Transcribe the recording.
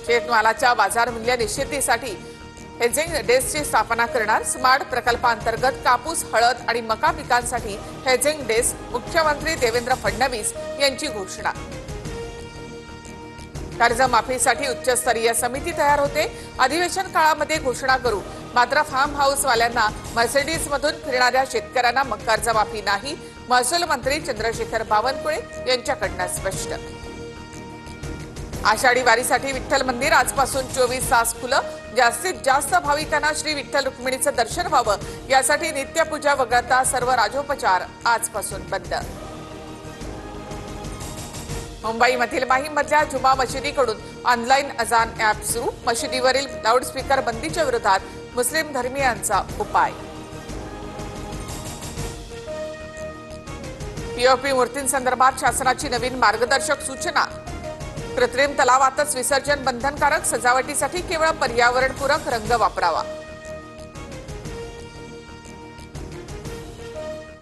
शेतमालाच्या बाजार मूल्य निश्चितीसाठी हेजिंग डेस्कची स्थापना करणार। स्मार्ट प्रकल्पांतर्गत कापूस, हळद आणि मका पिकांसाठी हेजिंग डेस्क। मुख्यमंत्री देवेंद्र फडणवीस यांची घोषणा। कर्जमाफीसाठी उच्चस्तरीय समिती तयार होते। अधिवेशन काळामध्ये घोषणा करू। मात्र फार्म हाऊसवाल्यांना मर्सिडीजमधून फिरणाऱ्या शेतकऱ्यांना कर्जमाफी नाही। महसूल मंत्री चंद्रशेखर बावनकुळे यांच्याकडून स्पष्ट। आषाढी वारीसाठी विठ्ठल मंदिर आजपासून 24 तास खुलं। जास्तीत जास्त भाविकांना श्री विठ्ठल रुक्मिणीचं दर्शन व्हावं यासाठी नित्यपूजा वगळता सर्व राजोपचार आजपासून बंद। मुंबईमधील माहीममधल्या जुमा मशिदीकडून ऑनलाईन अजान ॲप सुरू। मशिदीवरील लाऊडस्पीकर बंदीच्या विरोधात मुस्लिम धर्मीयांचा उपाय। पीओपी मूर्तींसंदर्भात शासनाची नवीन मार्गदर्शक सूचना। कृत्रिम तलावातच विसर्जन बंधनकारक। सजावटीसाठी केवळ पर्यावरणपूरक रंग वापरावा।